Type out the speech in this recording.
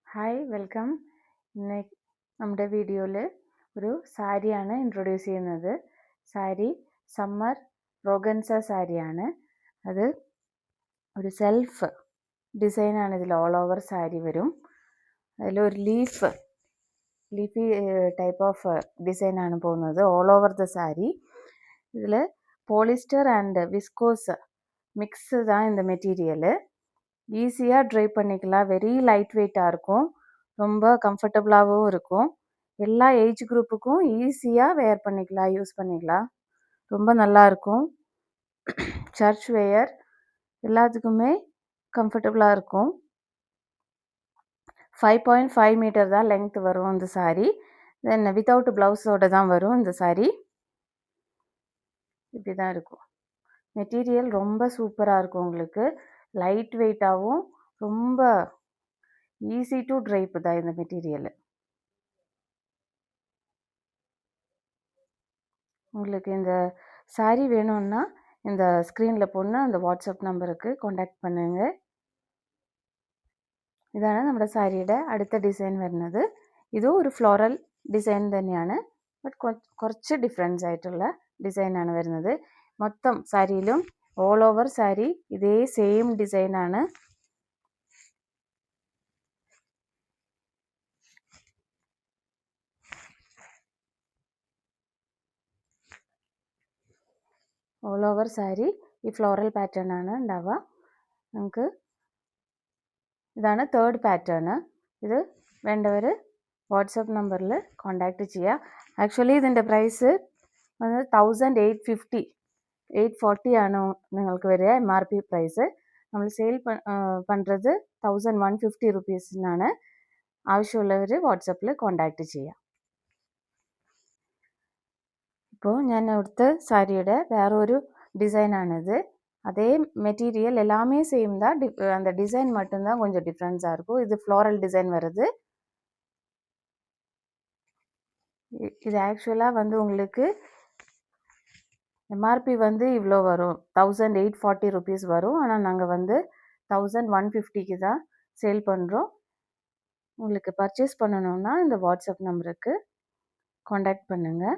Hi welcome. ഇന്ന് നമ്മുടെ വീഡിയോയിൽ ഒരു സാരിയാണ് ഇൻട്രൊഡ്യൂസ് ചെയ്യുന്നത്. സാരി സമ്മർ റോഗൻസ സാരിയാണ്. അത് ഒരു സെൽഫ് ഡിസൈനാണ്. ഇതിൽ ഓൾ ഓവർ സാരി വരും. അതിലൊരു ലീഫി ടൈപ്പ് ഓഫ് ഡിസൈനാണ് പോകുന്നത് ഓൾ ഓവർ ദ സാരി. ഇതിൽ போலிஸ்டர் அண்ட் விஸ்கோஸ் மிக்ஸு தான் இந்த மெட்டீரியலு. ஈஸியாக ட்ரை பண்ணிக்கலாம். வெரி லைட் வெயிட்டாக இருக்கும். ரொம்ப கம்ஃபர்டபுளாகவும் இருக்கும். எல்லா ஏஜ் குரூப்புக்கும் ஈஸியாக வேர் பண்ணிக்கலாம், யூஸ் பண்ணிக்கலாம். ரொம்ப நல்லாயிருக்கும். சர்ச் வேர் எல்லாத்துக்குமே கம்ஃபர்டபுளாக இருக்கும். 5.5 மீட்டர் தான் லெங்த் வரும் இந்த சாரீ. தென் வித்தவுட் ப்ளவுஸோடு தான் வரும் இந்த சாரீ. இப்படி தான் இருக்கும். மெட்டீரியல் ரொம்ப சூப்பராக இருக்கும். உங்களுக்கு லைட் வெயிட்டாகவும் ரொம்ப ஈஸி டு ட்ரைப்பு தான் இந்த மெட்டீரியல். உங்களுக்கு இந்த சாரீ வேணும்னா இந்த ஸ்க்ரீனில் போன அந்த வாட்ஸ்அப் നമ്പർക്ക് കോൺടാക്ട് பண்ணுங்கள். ഇതാണ് നമ്മുടെ സാരിയുടെ അടുത്ത ഡിസൈൻ വരുന്നത്. ഇതും ഒരു ഫ്ലോറൽ ഡിസൈൻ തന്നെയാണ്. ബട്ട് കുറച്ച് ഡിഫറൻസ് ആയിട്ടുള്ള ഡിസൈനാണ് വരുന്നത്. മൊത്തം സാരിയിലും ഓൾ ഓവർ സാരി ഇതേ സെയിം ഡിസൈനാണ്. ഓൾ ഓവർ സാരി ഈ ഫ്ലോറൽ പാറ്റേൺ ആണ് ഉണ്ടാവുക. നമുക്ക് ഇതാണ് തേർഡ് പാറ്റേൺ. ഇത് വേണ്ടവർ വാട്സപ്പ് നമ്പറിൽ കോൺടാക്റ്റ് ചെയ്യുക. ആക്ച്വലി ഇതിൻ്റെ പ്രൈസ് വന്നത് 1840 ആണ് നിങ്ങൾക്ക് വരിക MRP പ്രൈസ്. നമ്മൾ സെയിൽ பண்ணுறது 1150 റുപ്പീസിനാണ്. ആവശ്യമുള്ളവർ വാട്സപ്പിൽ കോൺടാക്റ്റ് ചെയ്യുക. ഇപ്പോൾ ഞാൻ എടുത്ത സാരിയുടെ വേറൊരു டிசைனானது. அதே மெட்டீரியல் எல்லாமே சேம் தான். அந்த டிசைன் மட்டும்தான் கொஞ்சம் டிஃப்ரென்ஸாக இருக்கும். இது ஃப்ளோரல் டிசைன் வருது. இது ஆக்சுவலாக வந்து உங்களுக்கு MRP வந்து இவ்வளோ வரும், 1840 ருபீஸ் வரும். ஆனால் நாங்கள் வந்து 1150க்கு தான் சேல் பண்ணுறோம். உங்களுக்கு பர்ச்சேஸ் பண்ணணுன்னா இந்த வாட்ஸ்அப் நம்பருக்கு காண்டாக்ட் பண்ணுங்கள்.